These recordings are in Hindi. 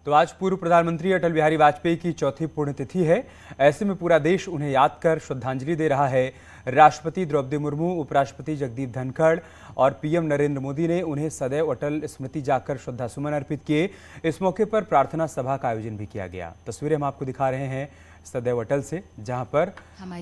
तो आज पूर्व प्रधानमंत्री अटल बिहारी वाजपेयी की चौथी पुण्यतिथि है। ऐसे में पूरा देश उन्हें याद कर श्रद्धांजलि दे रहा है। राष्ट्रपति द्रौपदी मुर्मू, उपराष्ट्रपति जगदीप धनखड़ और पीएम नरेंद्र मोदी ने उन्हें सदैव अटल स्मृति जाकर श्रद्धासुमन अर्पित किए। इस मौके पर प्रार्थना सभा का आयोजन भी किया गया। तस्वीरें हम आपको दिखा रहे हैं सदैव अटल से, जहां पर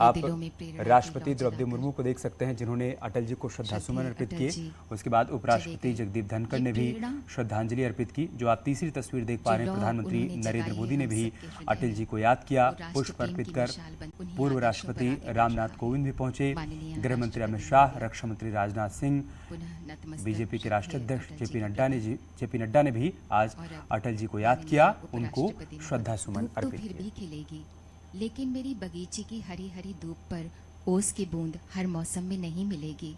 आप राष्ट्रपति द्रौपदी मुर्मू को देख सकते हैं जिन्होंने अटल जी को श्रद्धासुमन अर्पित किए। उसके बाद उपराष्ट्रपति जगदीप धनखड़ ने भी श्रद्धांजलि अर्पित की। जो आप तीसरी तस्वीर देख पा रहे हैं, प्रधानमंत्री नरेंद्र मोदी ने भी अटल जी को याद किया, पुष्प अर्पित कर। पूर्व राष्ट्रपति रामनाथ कोविंद भी पहुंचे। गृह मंत्री अमित शाह, रक्षा मंत्री राजनाथ सिंह, बीजेपी के राष्ट्रीय अध्यक्ष जेपी नड्डा ने भी आज अटल जी को याद किया, उनको श्रद्धासुमन अर्पित किए। लेकिन मेरी बगीचे की हरी हरी धूप पर ओस की बूंद हर मौसम में नहीं मिलेगी।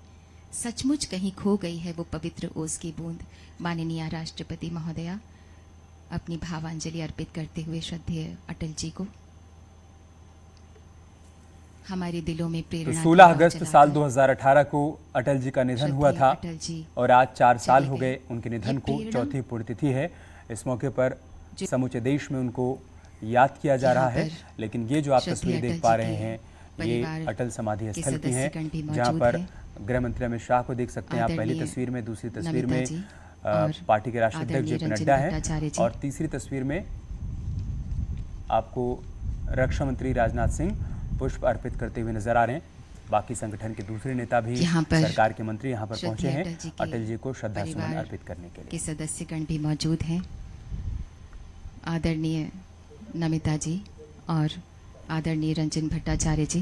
सचमुच कहीं खो गई है वो पवित्र ओस की बूंद। माननीय राष्ट्रपति महोदया, अपनी भावांजलि अर्पित करते हुए श्रद्धेय अटल जी को हमारे दिलों में प्रेरणा। 16 अगस्त साल 2018 को अटल जी का निधन हुआ था और आज 4 साल हो गए उनके निधन को। चौथी पुण्यतिथि है। इस मौके पर समूचे देश में उनको याद किया जा रहा है। लेकिन ये जो आप तस्वीर देख पा रहे हैं, ये अटल समाधि स्थल की है, जहां पर गृह मंत्री अमित शाह को देख सकते हैं आप पहली तस्वीर में। दूसरी तस्वीर में पार्टी के राष्ट्रीय अध्यक्ष जेपी नड्डा हैं और तीसरी तस्वीर में आपको रक्षा मंत्री राजनाथ सिंह पुष्प अर्पित करते हुए नजर आ रहे हैं। बाकी संगठन के दूसरे नेता भी, सरकार के मंत्री यहाँ पर पहुंचे हैं अटल जी को श्रद्धासुमन अर्पित करने के लिए। सदस्यगण भी मौजूद हैं, आदरणीय नमिता जी और आदरणीय रंजन भट्टाचार्य जी।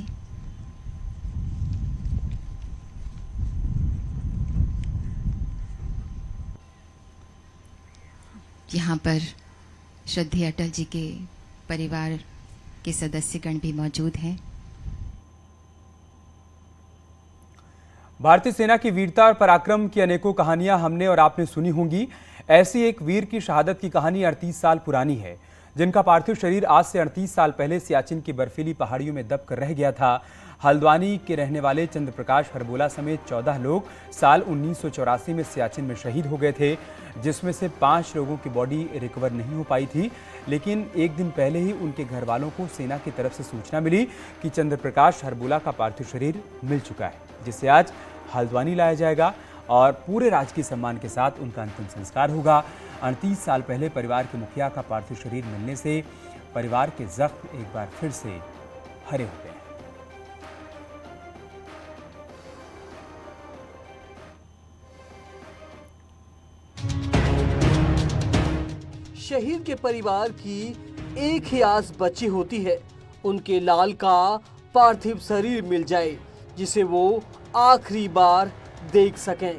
यहाँ पर श्रद्धेय अटल जी के परिवार के सदस्यगण भी मौजूद हैं। भारतीय सेना की वीरता और पराक्रम की अनेकों कहानियां हमने और आपने सुनी होंगी। ऐसी एक वीर की शहादत की कहानी 38 साल पुरानी है, जिनका पार्थिव शरीर आज से 38 साल पहले सियाचिन की बर्फीली पहाड़ियों में दब कर रह गया था। हल्द्वानी के रहने वाले चंद्रप्रकाश हरबोला समेत 14 लोग साल 1984 में सियाचिन में शहीद हो गए थे, जिसमें से 5 लोगों की बॉडी रिकवर नहीं हो पाई थी। लेकिन एक दिन पहले ही उनके घर वालों को सेना की तरफ से सूचना मिली कि चंद्रप्रकाश हरबोला का पार्थिव शरीर मिल चुका है, जिसे आज हल्द्वानी लाया जाएगा और पूरे राजकीय सम्मान के साथ उनका अंतिम संस्कार होगा। 38 साल पहले परिवार के मुखिया का पार्थिव शरीर मिलने से परिवार के जख्म एक बार फिर से हरे हो गए। शहीद के परिवार की एक ही आस बची होती है, उनके लाल का पार्थिव शरीर मिल जाए, जिसे वो आखिरी बार देख सकें।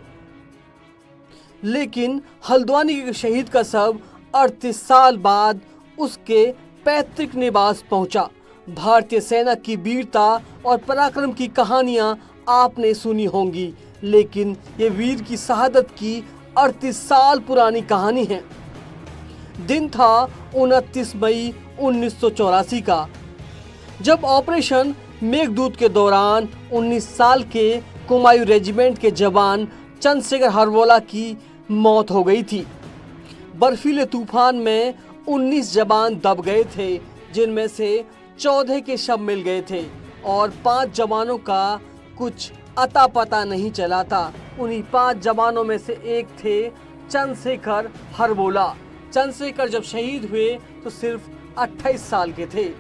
लेकिन हल्द्वानी के शहीद का शव 38 साल बाद उसके पैतृक निवास पहुंचा। भारतीय सेना की वीरता और पराक्रम की कहानियां आपने सुनी होंगी, लेकिन ये वीर की शहादत की 38 साल पुरानी कहानी है। दिन था 29 मई 1984 का, जब ऑपरेशन मेघदूत के दौरान 19 साल के कुमायूं रेजिमेंट के जवान चंद्रशेखर हरबोला की मौत हो गई थी। बर्फीले तूफान में 19 जवान दब गए थे, जिनमें से 14 के शव मिल गए थे और 5 जवानों का कुछ अता पता नहीं चला था। उन्हीं 5 जवानों में से एक थे चंद्रशेखर हरबोला। चंद्रशेखर जब शहीद हुए तो सिर्फ 28 साल के थे।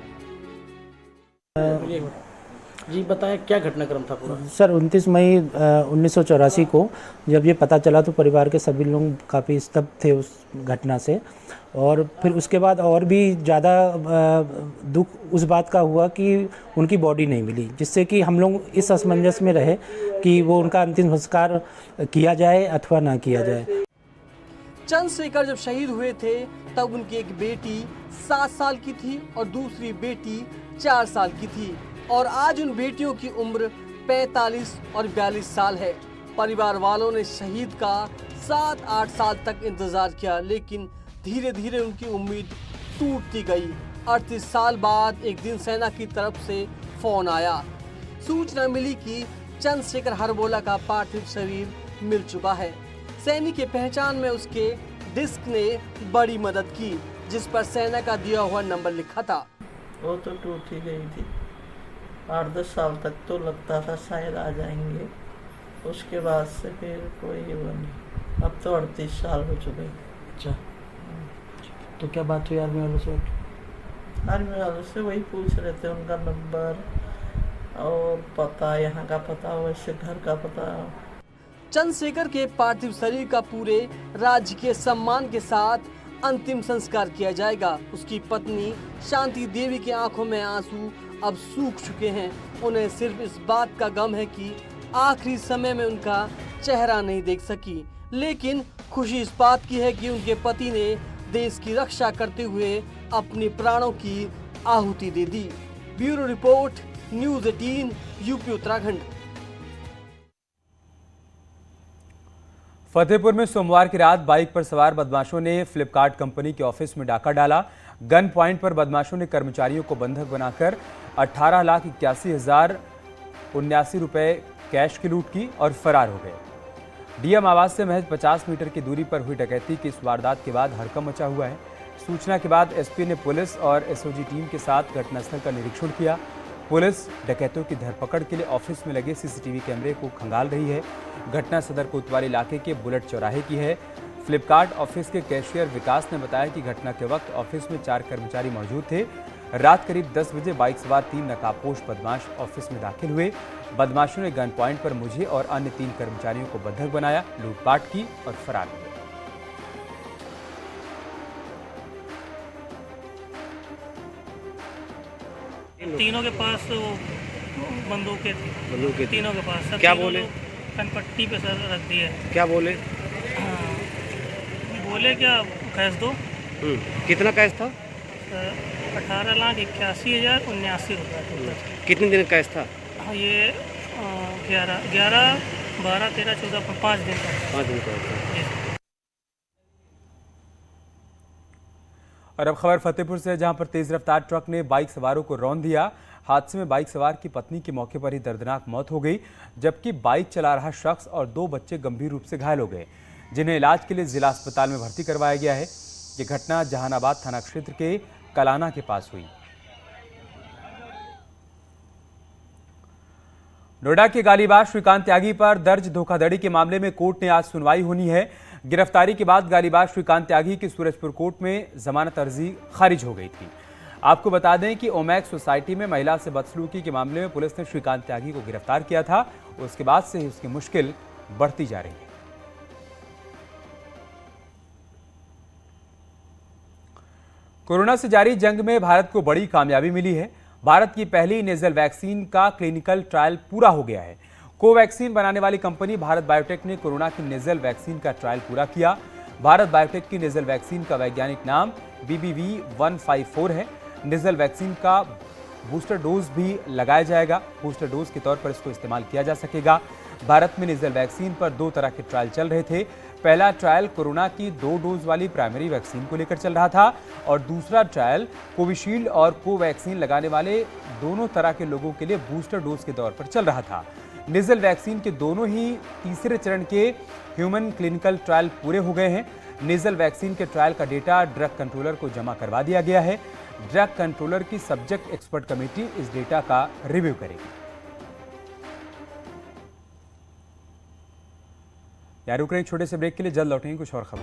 जी बताएं, क्या घटनाक्रम था पूरा? सर 29 मई 1984 को जब ये पता चला तो परिवार के सभी लोग काफ़ी स्तब्ध थे उस घटना से। और फिर उसके बाद और भी ज़्यादा दुख उस बात का हुआ कि उनकी बॉडी नहीं मिली, जिससे कि हम लोग इस असमंजस में रहे कि वो उनका अंतिम संस्कार किया जाए अथवा ना किया जाए। चंद्रशेखर जब शहीद हुए थे तब उनकी एक बेटी 7 साल की थी और दूसरी बेटी 4 साल की थी, और आज उन बेटियों की उम्र 45 और 42 साल है। परिवार वालों ने शहीद का 7-8 साल तक इंतजार किया, लेकिन धीरे धीरे उनकी उम्मीद टूटती गई। 38 साल बाद एक दिन सेना की तरफ से फोन आया। सूचना मिली कि चंद्रशेखर हरबोला का पार्थिव शरीर मिल चुका है। सैनिक की पहचान में उसके डिस्क ने बड़ी मदद की। जिस पर सेना का दिया हुआ नंबर लिखा था। वो तो टूट ही गई थी। 8-10 साल तक तो लगता था शायद आ जाएंगे, उसके बाद से फिर कोई वो नहीं। अब तो 38 साल हो चुके। अच्छा, तो क्या बात हुई आर्मी वालों से? आर्मी वालों से वही पूछ रहे थे उनका नंबर और पता, यहाँ का पता, वैसे घर का पता। चंद्रशेखर के पार्थिव शरीर का पूरे राज्य के सम्मान के साथ अंतिम संस्कार किया जाएगा। उसकी पत्नी शांति देवी की आंखों में आंसू अब सूख चुके हैं। उन्हें सिर्फ इस बात का गम है कि आखिरी समय में उनका चेहरा नहीं देख सकी, लेकिन खुशी इस बात की है कि उनके पति ने देश की रक्षा करते हुए अपने प्राणों की आहुति दे दी। Bureau report, news 18, UP Uttarakhand. Fatehpur में सोमवार की रात बाइक पर सवार बदमाशों ने फ्लिपकार्ट कंपनी के ऑफिस में डाका डाला। गन पॉइंट पर बदमाशों ने कर्मचारियों को बंधक बनाकर 18,81,079 रुपए कैश की लूट की और फरार हो गए। डीएम आवास से महज 50 मीटर की दूरी पर हुई डकैती की इस वारदात के बाद हड़कंप मचा हुआ है। सूचना के बाद एसपी ने पुलिस और एसओजी टीम के साथ घटनास्थल का निरीक्षण किया। पुलिस डकैतों की धरपकड़ के लिए ऑफिस में लगे सीसीटीवी कैमरे को खंगाल रही है। घटना सदर कोतवाली इलाके के बुलेट चौराहे की है। फ्लिपकार्ट ऑफिस के कैशियर विकास ने बताया कि घटना के वक्त ऑफिस में 4 कर्मचारी मौजूद थे। रात करीब 10 बजे बाइक सवार 3 नकाबपोश बदमाश ऑफिस में दाखिल हुए। बदमाशों ने गन पॉइंट पर मुझे और अन्य 3 कर्मचारियों को बंधक बनाया, लूटपाट की और फरार हुए। तीनों के पास बंदूकें थी, तीनों के पास। सब क्या बोले? कनपट्टी पे सर रख दिए। क्या बोले? बोले क्या, कैश दो। कितना कैश था? 18,81,079 रुपये। कितने दिन कैश था? हाँ, ये 11, 12, 13, 14, 5 दिन का। 5 दिन का। और अब खबर फतेहपुर से, जहां पर तेज रफ्तार ट्रक ने बाइक सवारों को रौंद दिया। हादसे में बाइक सवार की पत्नी की मौके पर ही दर्दनाक मौत हो गई, जबकि बाइक चला रहा शख्स और 2 बच्चे गंभीर रूप से घायल हो गए, जिन्हें इलाज के लिए जिला अस्पताल में भर्ती करवाया गया है। ये घटना जहानाबाद थाना क्षेत्र के कलाना के पास हुई। नोएडा के गालीबाज श्रीकांत त्यागी पर दर्ज धोखाधड़ी के मामले में कोर्ट ने आज सुनवाई होनी है। गिरफ्तारी के बाद गालीबाज श्रीकांत त्यागी की सूरजपुर कोर्ट में जमानत अर्जी खारिज हो गई थी। आपको बता दें कि ओमैक्स सोसाइटी में महिला से बदसलूकी के मामले में पुलिस ने श्रीकांत त्यागी को गिरफ्तार किया था। उसके बाद से ही उसकी मुश्किल बढ़ती जा रही है। कोरोना से जारी जंग में भारत को बड़ी कामयाबी मिली है। भारत की पहली नेजल वैक्सीन का क्लिनिकल ट्रायल पूरा हो गया है। कोवैक्सीन बनाने वाली कंपनी भारत बायोटेक ने कोरोना की नेजल वैक्सीन का ट्रायल पूरा किया। भारत बायोटेक की नेजल वैक्सीन का वैज्ञानिक नाम BBV154 है। नेजल वैक्सीन का बूस्टर डोज भी लगाया जाएगा। बूस्टर डोज के तौर पर इसको इस्तेमाल किया जा सकेगा। भारत में नेजल वैक्सीन पर 2 तरह के ट्रायल चल रहे थे। पहला ट्रायल कोरोना की 2 डोज वाली प्राइमरी वैक्सीन को लेकर चल रहा था और दूसरा ट्रायल कोविशील्ड और कोवैक्सीन लगाने वाले दोनों तरह के लोगों के लिए बूस्टर डोज के तौर पर चल रहा था। नेजल वैक्सीन के दोनों ही तीसरे चरण के ह्यूमन क्लिनिकल ट्रायल पूरे हो गए हैं। नेजल वैक्सीन के ट्रायल का डेटा ड्रग कंट्रोलर को जमा करवा दिया गया है। ड्रग कंट्रोलर की सब्जेक्ट एक्सपर्ट कमेटी इस डेटा का रिव्यू करेगी। यार रुक रहे हैं छोटे से ब्रेक के लिए, जल्द लौटेंगे कुछ और खबर।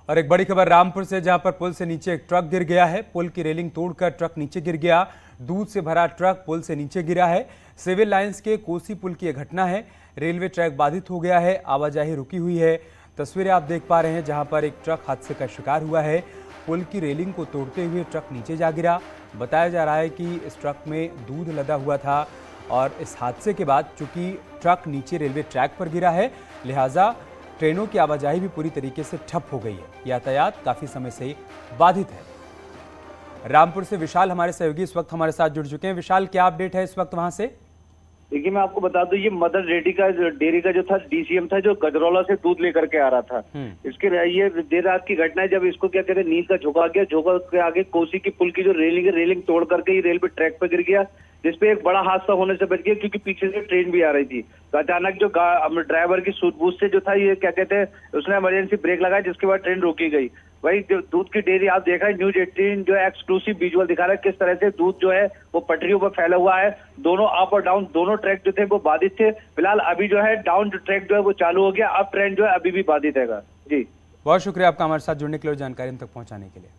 और एक बड़ी खबर रामपुर से, जहां पर पुल से नीचे एक ट्रक गिर गया है। पुल की रेलिंग तोड़कर ट्रक नीचे गिर गया। दूध से भरा ट्रक पुल से नीचे गिरा है। सिविल लाइंस के कोसी पुल की यह घटना है। रेलवे ट्रैक बाधित हो गया है, आवाजाही रुकी हुई है। तस्वीरें आप देख पा रहे हैं जहां पर एक ट्रक हादसे का शिकार हुआ है। पुल की रेलिंग को तोड़ते हुए ट्रक नीचे जा गिरा। बताया जा रहा है कि इस ट्रक में दूध लदा हुआ था और इस हादसे के बाद चूंकि ट्रक नीचे रेलवे ट्रैक पर गिरा है, लिहाजा ट्रेनों की आवाजाही भी पूरी तरीके से ठप हो गई है। यातायात काफी समय से बाधित है। रामपुर से विशाल हमारे सहयोगी इस वक्त हमारे साथ जुड़ चुके हैं। विशाल, क्या अपडेट है इस वक्त वहां से? देखिए, मैं आपको बता दूं, ये मदर डेयरी का जो था डीसीएम था, जो गजरौला से दूध लेकर के आ रहा था। इसके ये देर रात की घटना है, जब इसको क्या कहते हैं, नींद का झोंका गया। झोंका के आगे कोसी की पुल की जो रेलिंग है, रेलिंग तोड़ करके ये रेलवे ट्रैक पर गिर गया। जिसपे एक बड़ा हादसा होने से बच गया, क्योंकि पीछे से ट्रेन भी आ रही थी। तो अचानक जो ड्राइवर की सूझबूझ से जो था, ये क्या कहते हैं, उसने इमरजेंसी ब्रेक लगाया, जिसके बाद ट्रेन रोकी गई। वही जो दूध की डेयरी आप देख रहे हैं, न्यूज 18 जो है एक्सक्लूसिव विजुअल दिखा रहा है किस तरह से दूध जो है वो पटरियों पर फैला हुआ है। दोनों अप और डाउन दोनों ट्रैक जो थे वो बाधित थे। फिलहाल अभी जो है डाउन ट्रैक जो है वो चालू हो गया, अब ट्रेन जो है अभी भी बाधित है। जी बहुत शुक्रिया आपका हमारे साथ जुड़ने के लिए और जानकारी हम तक पहुंचाने के लिए।